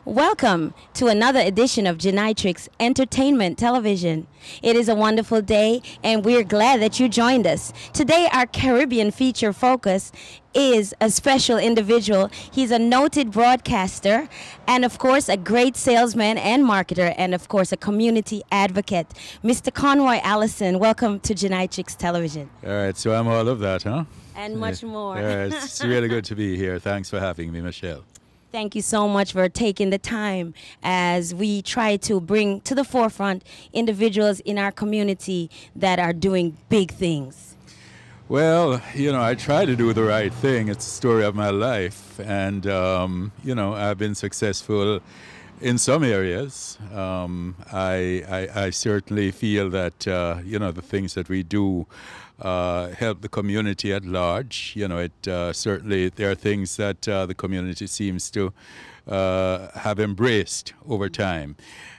Welcome to another edition of Genitrix Entertainment Television. It is a wonderful day, and we're glad that you joined us. Today, our Caribbean feature focus is a special individual. He's a noted broadcaster and, of course, a great salesman and marketer, and, of course, a community advocate. Mr. Conroy Allison, welcome to Genitrix Television. All right, so I'm all of that, huh? And much more. It's really good to be here. Thanks for having me, Michelle. Thank you so much for taking the time as we try to bring to the forefront individuals in our community that are doing big things. Well, you know, I try to do the right thing. It's the story of my life. And, you know, I've been successful in some areas. I certainly feel that, you know, the things that we do help the community at large. You know, certainly there are things that the community seems to have embraced over time.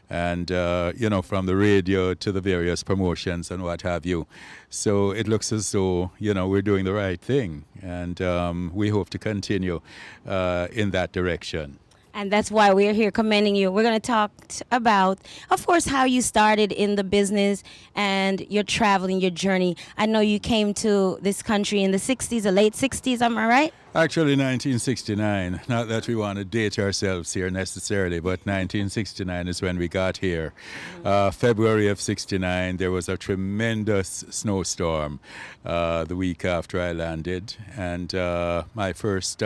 And, you know, from the radio to the various promotions and what have you. So it looks as though, you know, we're doing the right thing. And we hope to continue in that direction. And that's why we're here commending you. We're going to talk about, of course, how you started in the business and your traveling, your journey. I know you came to this country in the 60s, the late 60s, am I right? Actually, 1969. Not that we want to date ourselves here necessarily, but 1969 is when we got here. February of 69, there was a tremendous snowstorm the week after I landed. And my first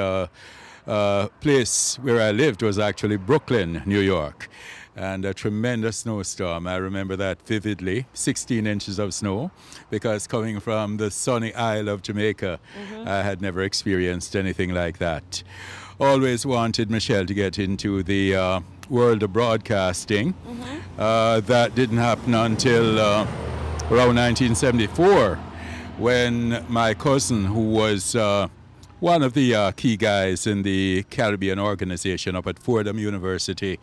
place where I lived was actually Brooklyn, New York, and a tremendous snowstorm. I remember that vividly, 16 inches of snow, because coming from the sunny Isle of Jamaica, I had never experienced anything like that. Always wanted Michelle to get into the world of broadcasting. That didn't happen until around 1974, when my cousin, who was one of the key guys in the Caribbean organization up at Fordham University,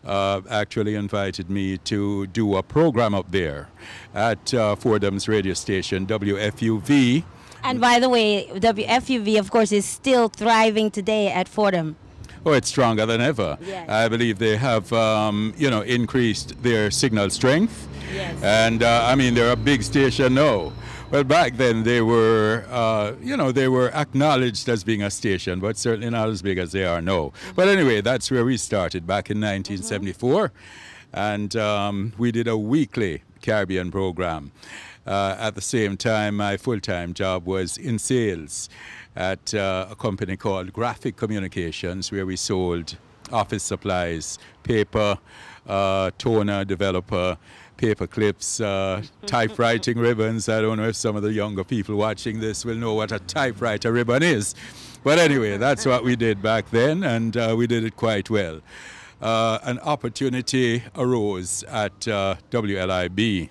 actually invited me to do a program up there at Fordham's radio station, WFUV. And by the way, WFUV, of course, is still thriving today at Fordham. Oh, it's stronger than ever. Yes. I believe they have, you know, increased their signal strength. Yes. And, I mean, they're a big station now. Well, back then they were, you know, they were acknowledged as being a station, but certainly not as big as they are now. But anyway, that's where we started back in 1974. And we did a weekly Caribbean program. At the same time, my full-time job was in sales at a company called Graphic Communications, where we sold office supplies, paper, toner, developer, paper clips, typewriting ribbons. I don't know if some of the younger people watching this will know what a typewriter ribbon is. But anyway, that's what we did back then, and we did it quite well. An opportunity arose at WLIB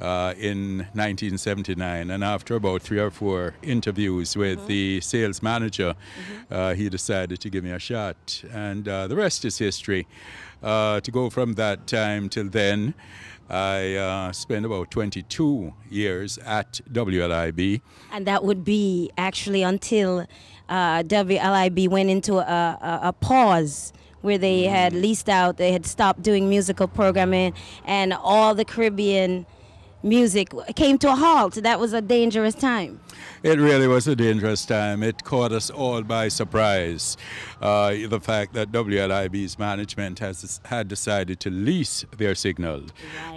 in 1979, and after about 3 or 4 interviews with the sales manager, he decided to give me a shot, and the rest is history. To go from that time till then, I spent about 22 years at WLIB. And that would be actually until WLIB went into a pause where they had leased out, they had stopped doing musical programming, and all the Caribbean music came to a halt. That was a dangerous time. It really was a dangerous time. It caught us all by surprise. The fact that WLIB's management had decided to lease their signal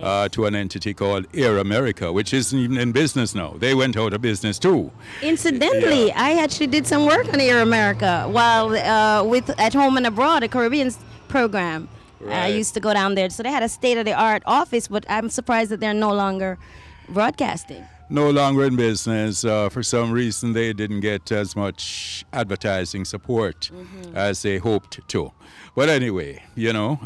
to an entity called Air America, which isn't even in business now. They went out of business too. Incidentally, I actually did some work on Air America while with At Home and Abroad, a Caribbean program. Right. I used to go down there. So they had a state-of-the-art office, but I'm surprised that they're no longer broadcasting. No longer in business. For some reason, they didn't get as much advertising support as they hoped to. But anyway, you know,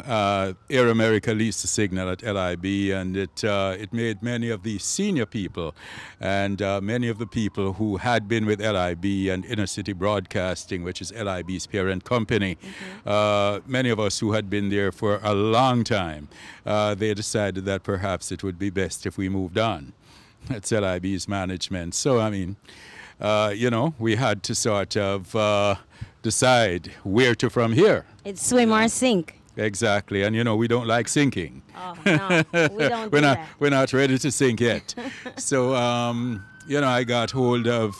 Air America leased the signal at LIB, and it made many of the senior people and many of the people who had been with LIB and Inner City Broadcasting, which is LIB's parent company, many of us who had been there for a long time, they decided that perhaps it would be best if we moved on. That's LIB's management. So, I mean, you know, we had to sort of decide where to from here. It's swim or sink. Exactly. And, you know, we don't like sinking. Oh, no, we don't do that. We're not ready to sink yet. So, you know, I got hold of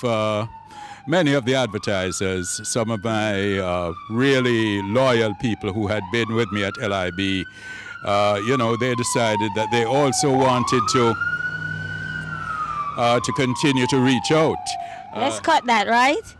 many of the advertisers, some of my really loyal people who had been with me at LIB. You know, they decided that they also wanted to continue to reach out. Let's cut that, right?